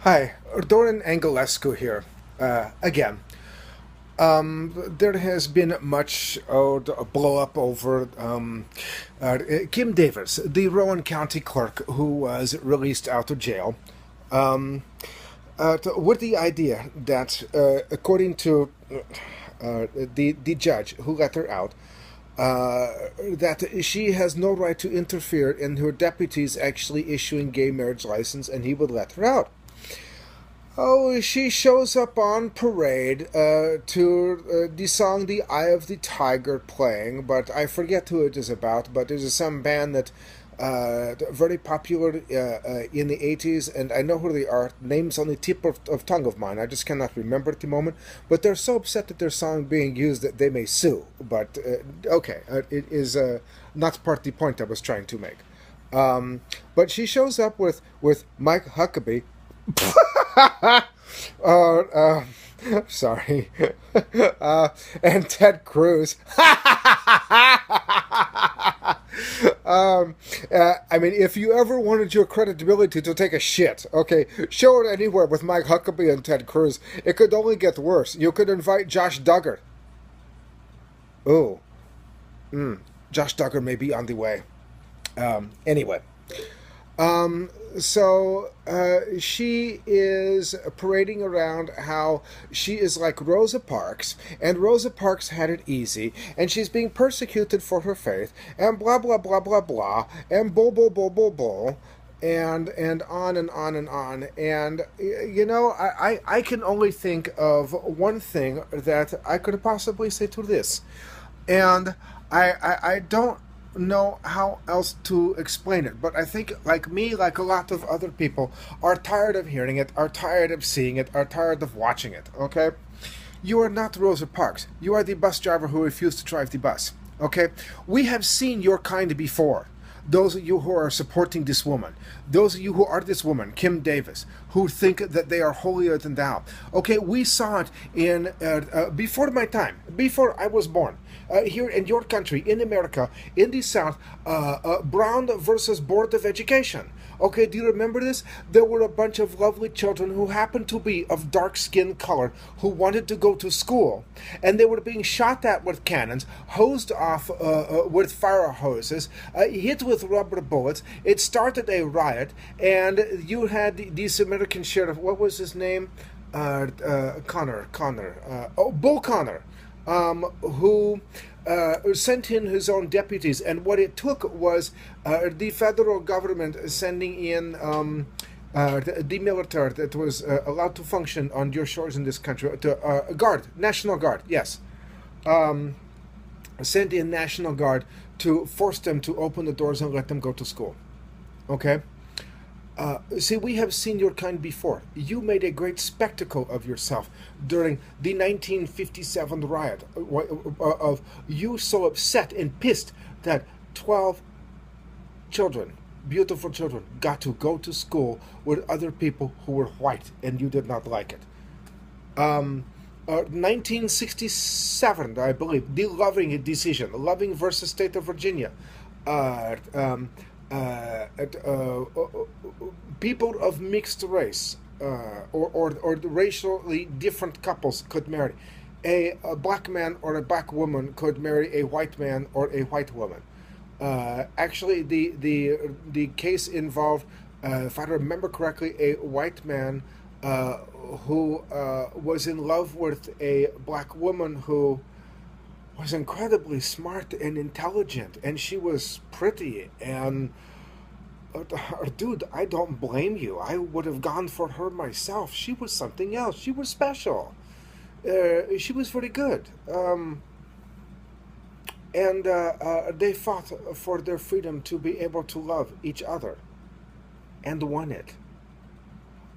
Hi, Dorin Anghelescu here. Again, there has been much blow up over Kim Davis, the Rowan County clerk who was released out of jail, um, with the idea that, according to the judge who let her out, that she has no right to interfere in her deputies actually issuing gay marriage license, and he would let her out. Oh, she shows up on parade to the song "The Eye of the Tiger" playing, but I forget who it is about. But it is some band that very popular in the 80s, and I know who they are. Names on the tip of tongue of mine. I just cannot remember at the moment. But they're so upset that their song being used that they may sue. But okay, it is not part of the point I was trying to make. But she shows up with Mike Huckabee. uh, Sorry. And Ted Cruz. I mean, if you ever wanted your credibility to take a shit, okay, show it anywhere with Mike Huckabee and Ted Cruz. It could only get worse. You could invite Josh Duggar. Ooh, Josh Duggar may be on the way. Anyway. She is parading around how she is like Rosa Parks, and Rosa Parks had it easy, and she's being persecuted for her faith, and blah blah blah blah blah, and bull bull bull bull bull, and on and on and on. And I can only think of one thing that I could possibly say to this, and I don't know how else to explain it. But I think, like me, like a lot of other people, are tired of hearing it, are tired of seeing it, are tired of watching it. Okay, you are not Rosa Parks. You are the bus driver who refused to drive the bus. Okay, we have seen your kind before. Those of you who are supporting this woman, those of you who are this woman, Kim Davis, who think that they are holier than thou. Okay, we saw it in before my time, before I was born. Here in your country, in America, in the South, Brown versus Board of Education. Okay, do you remember this? There were a bunch of lovely children who happened to be of dark skin color who wanted to go to school, and they were being shot at with cannons, hosed off with fire hoses, hit with rubber bullets. It started a riot, and you had this American sheriff. What was his name? Bull Connor, who sent in his own deputies, and what it took was the federal government sending in the military that was allowed to function on your shores in this country, to National Guard, yes, sent in National Guard to force them to open the doors and let them go to school. Okay? See, we have seen your kind before. You made a great spectacle of yourself during the 1957 riot, of you so upset and pissed that 12 children, beautiful children, got to go to school with other people who were white, and you did not like it. 1967, I believe, the Loving decision, Loving versus State of Virginia. Uh, um, People of mixed race, or racially different couples could marry. A black man or a black woman could marry a white man or a white woman. Actually, the case involved, if I remember correctly, a white man who was in love with a black woman who was incredibly smart and intelligent, and she was pretty, and dude, I don't blame you. I would have gone for her myself. She was something else. She was special. She was very good. And they fought for their freedom to be able to love each other, and won it.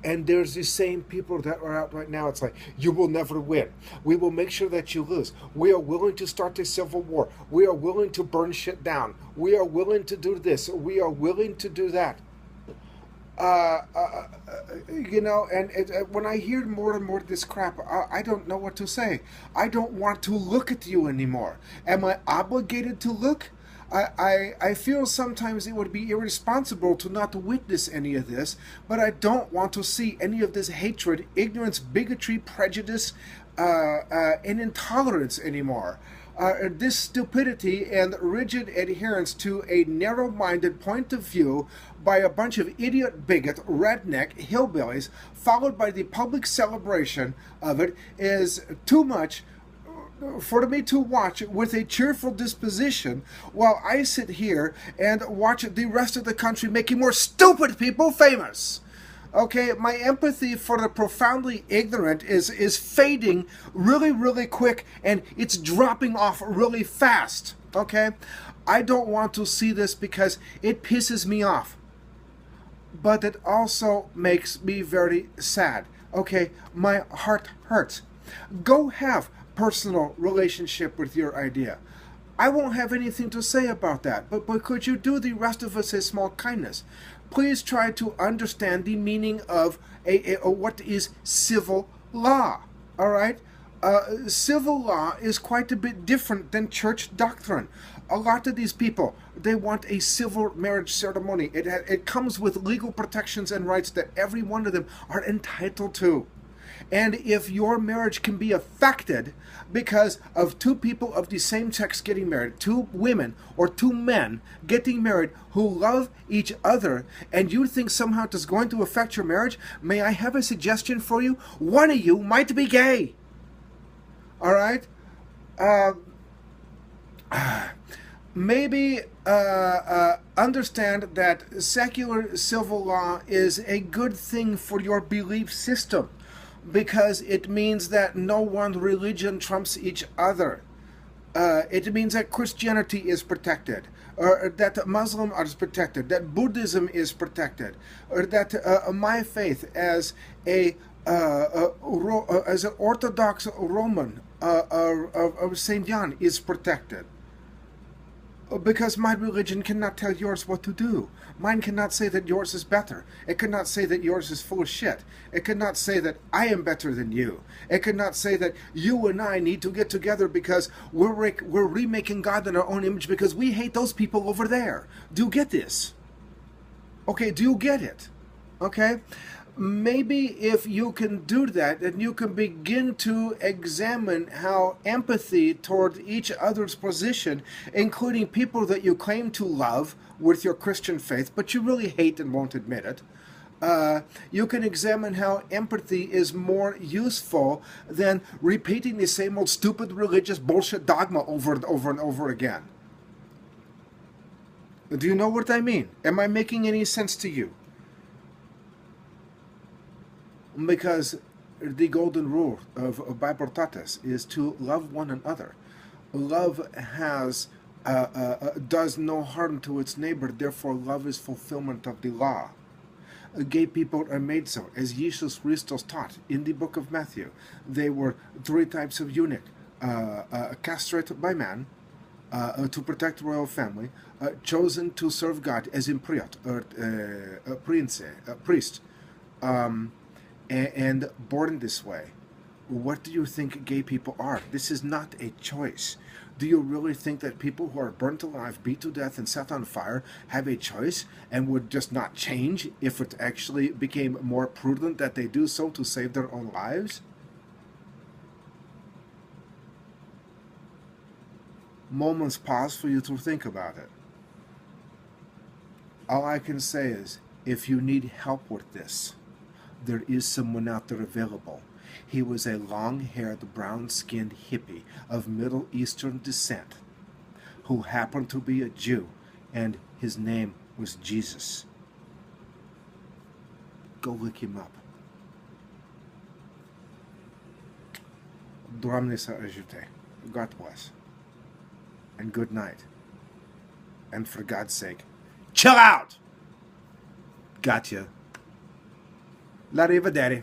And there's these same people that are out right now. It's like, you will never win. We will make sure that you lose. We are willing to start a civil war. We are willing to burn shit down. We are willing to do this. We are willing to do that. When I hear more and more of this crap, I don't know what to say. I don't want to look at you anymore. Am I obligated to look? I feel sometimes it would be irresponsible to not witness any of this, but I don't want to see any of this hatred, ignorance, bigotry, prejudice, and intolerance anymore. This stupidity and rigid adherence to a narrow-minded point of view by a bunch of idiot, bigot, redneck hillbillies, followed by the public celebration of it, is too much for me to watch with a cheerful disposition while I sit here and watch the rest of the country making more stupid people famous. Okay, my empathy for the profoundly ignorant is fading really, really quick, and it's dropping off really fast. Okay, I don't want to see this because it pisses me off, but it also makes me very sad. Okay, my heart hurts. Go have personal relationship with your idea. I won't have anything to say about that, but could you do the rest of us a small kindness? Please try to understand the meaning of what is civil law, all right? Civil law is quite a bit different than church doctrine. A lot of these people, they want a civil marriage ceremony. It comes with legal protections and rights that every one of them are entitled to. And if your marriage can be affected because of two people of the same sex getting married, two women or two men getting married who love each other, and you think somehow it is going to affect your marriage, may I have a suggestion for you? One of you might be gay. All right? Maybe understand that secular civil law is a good thing for your belief system, because it means that no one religion trumps each other. It means that Christianity is protected, or that Muslim is protected, that Buddhism is protected, or that my faith as an Orthodox Roman of Saint John is protected. Because my religion cannot tell yours what to do. Mine cannot say that yours is better. It cannot say that yours is full of shit. It cannot say that I am better than you. It cannot say that you and I need to get together because we're remaking God in our own image because we hate those people over there. Do you get this? Okay, do you get it? Okay? Maybe if you can do that, then you can begin to examine how empathy toward each other's position, including people that you claim to love with your Christian faith, but you really hate and won't admit it. You can examine how empathy is more useful than repeating the same old stupid religious bullshit dogma over and over and over again. Do you know what I mean? Am I making any sense to you? Because the golden rule of Bibliotatis is to love one another. Love does no harm to its neighbor, therefore love is fulfillment of the law. Gay people are made so, as Jesus Christos taught in the book of Matthew. They were three types of eunuch: castrated by man, to protect the royal family, chosen to serve God as impriot, or priest, and born this way. What do you think gay people are? This is not a choice. Do you really think that people who are burnt alive, beat to death, and set on fire have a choice and would just not change if it actually became more prudent that they do so to save their own lives? Moments pause for you to think about it. All I can say is, if you need help with this, there is someone out there available. He was a long-haired, brown-skinned hippie of Middle Eastern descent who happened to be a Jew, and his name was Jesus. Go look him up. Doamne să ajute. God bless. And good night. And for God's sake, chill out! Gotcha. L'arrivederci.